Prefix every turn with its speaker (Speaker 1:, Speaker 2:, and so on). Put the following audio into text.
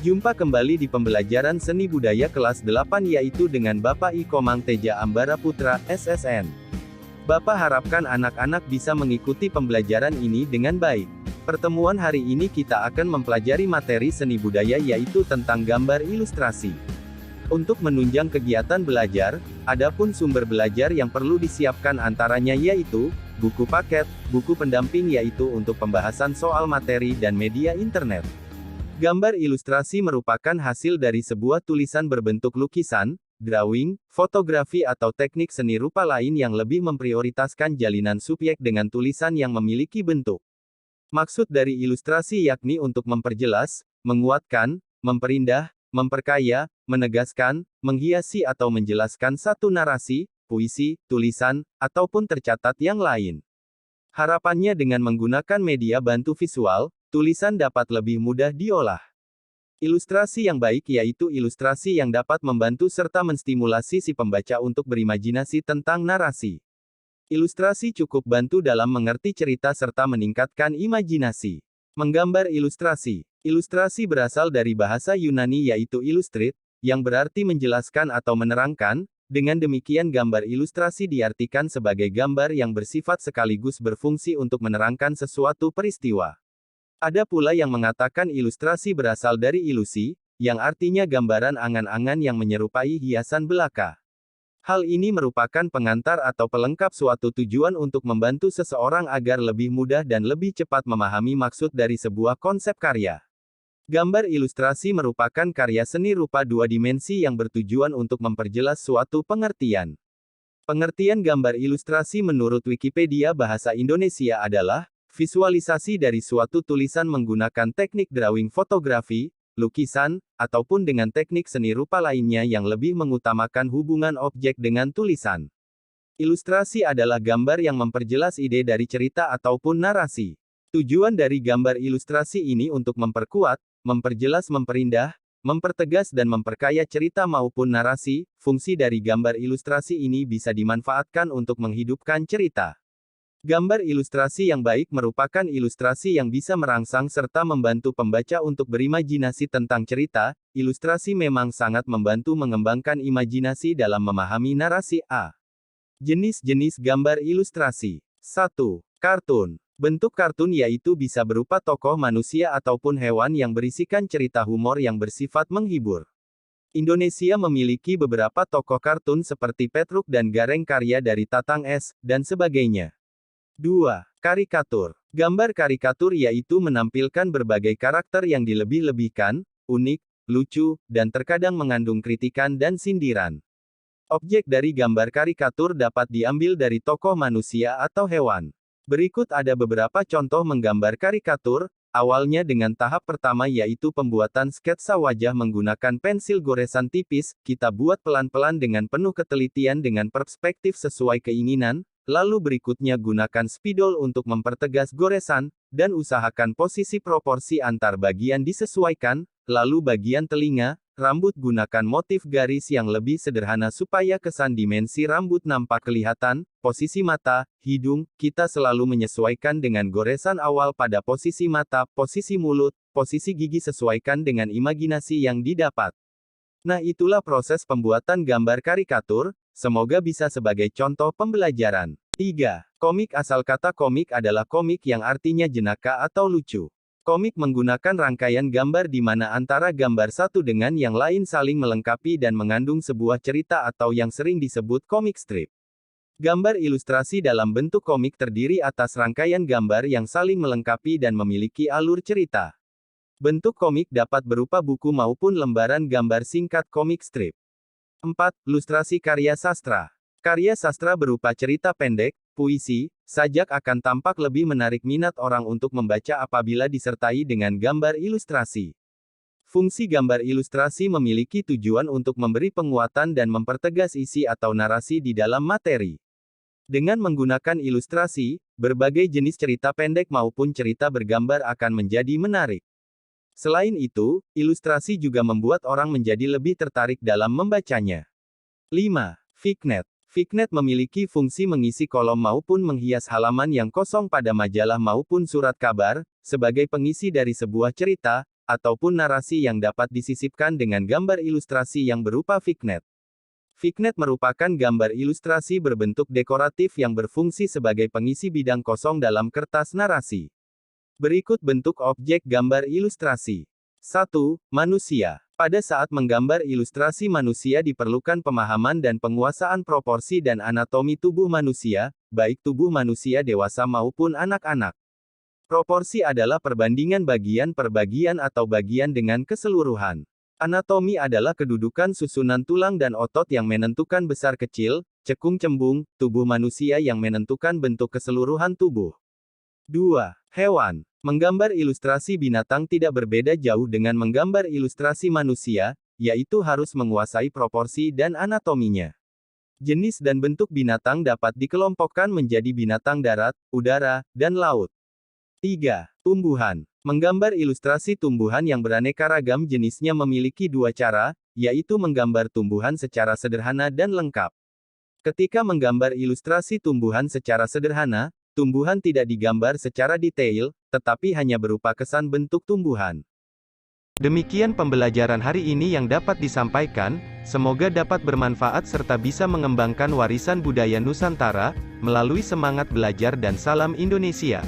Speaker 1: Jumpa kembali di pembelajaran seni budaya kelas 8 yaitu dengan Bapak Iko Mangteja Ambara Putra, SSN. Bapak harapkan anak-anak bisa mengikuti pembelajaran ini dengan baik. Pertemuan hari ini kita akan mempelajari materi seni budaya yaitu tentang gambar ilustrasi. Untuk menunjang kegiatan belajar, adapun sumber belajar yang perlu disiapkan antaranya yaitu, buku paket, buku pendamping yaitu untuk pembahasan soal materi dan media internet. Gambar ilustrasi merupakan hasil dari sebuah tulisan berbentuk lukisan, drawing, fotografi atau teknik seni rupa lain yang lebih memprioritaskan jalinan subjek dengan tulisan yang memiliki bentuk. Maksud dari ilustrasi yakni untuk memperjelas, menguatkan, memperindah, memperkaya, menegaskan, menghiasi atau menjelaskan satu narasi, puisi, tulisan, ataupun tercatat yang lain. Harapannya dengan menggunakan media bantu visual, tulisan dapat lebih mudah diolah. Ilustrasi yang baik yaitu ilustrasi yang dapat membantu serta menstimulasi si pembaca untuk berimajinasi tentang narasi. Ilustrasi cukup bantu dalam mengerti cerita serta meningkatkan imajinasi. Menggambar ilustrasi. Ilustrasi berasal dari bahasa Yunani yaitu illustrit, yang berarti menjelaskan atau menerangkan. Dengan demikian gambar ilustrasi diartikan sebagai gambar yang bersifat sekaligus berfungsi untuk menerangkan sesuatu peristiwa. Ada pula yang mengatakan ilustrasi berasal dari ilusi, yang artinya gambaran angan-angan yang menyerupai hiasan belaka. Hal ini merupakan pengantar atau pelengkap suatu tujuan untuk membantu seseorang agar lebih mudah dan lebih cepat memahami maksud dari sebuah konsep karya. Gambar ilustrasi merupakan karya seni rupa dua dimensi yang bertujuan untuk memperjelas suatu pengertian. Pengertian gambar ilustrasi menurut Wikipedia Bahasa Indonesia adalah visualisasi dari suatu tulisan menggunakan teknik drawing fotografi, lukisan, ataupun dengan teknik seni rupa lainnya yang lebih mengutamakan hubungan objek dengan tulisan. Ilustrasi adalah gambar yang memperjelas ide dari cerita ataupun narasi. Tujuan dari gambar ilustrasi ini untuk memperkuat, memperjelas, memperindah, mempertegas dan memperkaya cerita maupun narasi. Fungsi dari gambar ilustrasi ini bisa dimanfaatkan untuk menghidupkan cerita. Gambar ilustrasi yang baik merupakan ilustrasi yang bisa merangsang serta membantu pembaca untuk berimajinasi tentang cerita. Ilustrasi memang sangat membantu mengembangkan imajinasi dalam memahami narasi. Jenis-jenis gambar ilustrasi. 1. Kartun. Bentuk kartun yaitu bisa berupa tokoh manusia ataupun hewan yang berisikan cerita humor yang bersifat menghibur. Indonesia memiliki beberapa tokoh kartun seperti Petruk dan Gareng karya dari Tatang S, dan sebagainya. 2. Karikatur. Gambar karikatur yaitu menampilkan berbagai karakter yang dilebih-lebihkan, unik, lucu, dan terkadang mengandung kritikan dan sindiran. Objek dari gambar karikatur dapat diambil dari tokoh manusia atau hewan. Berikut ada beberapa contoh menggambar karikatur, awalnya dengan tahap pertama yaitu pembuatan sketsa wajah menggunakan pensil goresan tipis, kita buat pelan-pelan dengan penuh ketelitian dengan perspektif sesuai keinginan, lalu berikutnya gunakan spidol untuk mempertegas goresan, dan usahakan posisi proporsi antar bagian disesuaikan, lalu bagian telinga, rambut gunakan motif garis yang lebih sederhana supaya kesan dimensi rambut nampak kelihatan, posisi mata, hidung, kita selalu menyesuaikan dengan goresan awal pada posisi mata, posisi mulut, posisi gigi sesuaikan dengan imajinasi yang didapat. Nah itulah proses pembuatan gambar karikatur, semoga bisa sebagai contoh pembelajaran. 3. Komik. Asal kata komik adalah komik yang artinya jenaka atau lucu. Komik menggunakan rangkaian gambar di mana antara gambar satu dengan yang lain saling melengkapi dan mengandung sebuah cerita atau yang sering disebut komik strip. Gambar ilustrasi dalam bentuk komik terdiri atas rangkaian gambar yang saling melengkapi dan memiliki alur cerita. Bentuk komik dapat berupa buku maupun lembaran gambar singkat komik strip. 4. Ilustrasi karya sastra. Karya sastra berupa cerita pendek, puisi, sajak akan tampak lebih menarik minat orang untuk membaca apabila disertai dengan gambar ilustrasi. Fungsi gambar ilustrasi memiliki tujuan untuk memberi penguatan dan mempertegas isi atau narasi di dalam materi. Dengan menggunakan ilustrasi, berbagai jenis cerita pendek maupun cerita bergambar akan menjadi menarik. Selain itu, ilustrasi juga membuat orang menjadi lebih tertarik dalam membacanya. 5. Vignette. Vignette memiliki fungsi mengisi kolom maupun menghias halaman yang kosong pada majalah maupun surat kabar, sebagai pengisi dari sebuah cerita. ataupun narasi yang dapat disisipkan dengan gambar ilustrasi yang berupa vignette. Vignette merupakan gambar ilustrasi berbentuk dekoratif yang berfungsi sebagai pengisi bidang kosong dalam kertas narasi. Berikut bentuk objek gambar ilustrasi. 1. Manusia. Pada saat menggambar ilustrasi manusia diperlukan pemahaman dan penguasaan proporsi dan anatomi tubuh manusia, baik tubuh manusia dewasa maupun anak-anak. Proporsi adalah perbandingan bagian per bagian atau bagian dengan keseluruhan. Anatomi adalah kedudukan susunan tulang dan otot yang menentukan besar kecil, cekung cembung, tubuh manusia yang menentukan bentuk keseluruhan tubuh. 2. Hewan. Menggambar ilustrasi binatang tidak berbeda jauh dengan menggambar ilustrasi manusia, yaitu harus menguasai proporsi dan anatominya. Jenis dan bentuk binatang dapat dikelompokkan menjadi binatang darat, udara, dan laut. 3. Tumbuhan. Menggambar ilustrasi tumbuhan yang beraneka ragam jenisnya memiliki dua cara, yaitu menggambar tumbuhan secara sederhana dan lengkap. Ketika menggambar ilustrasi tumbuhan secara sederhana, tumbuhan tidak digambar secara detail, tetapi hanya berupa kesan bentuk tumbuhan. Demikian pembelajaran hari ini yang dapat disampaikan, semoga dapat bermanfaat serta bisa mengembangkan warisan budaya Nusantara, melalui semangat belajar dan salam Indonesia.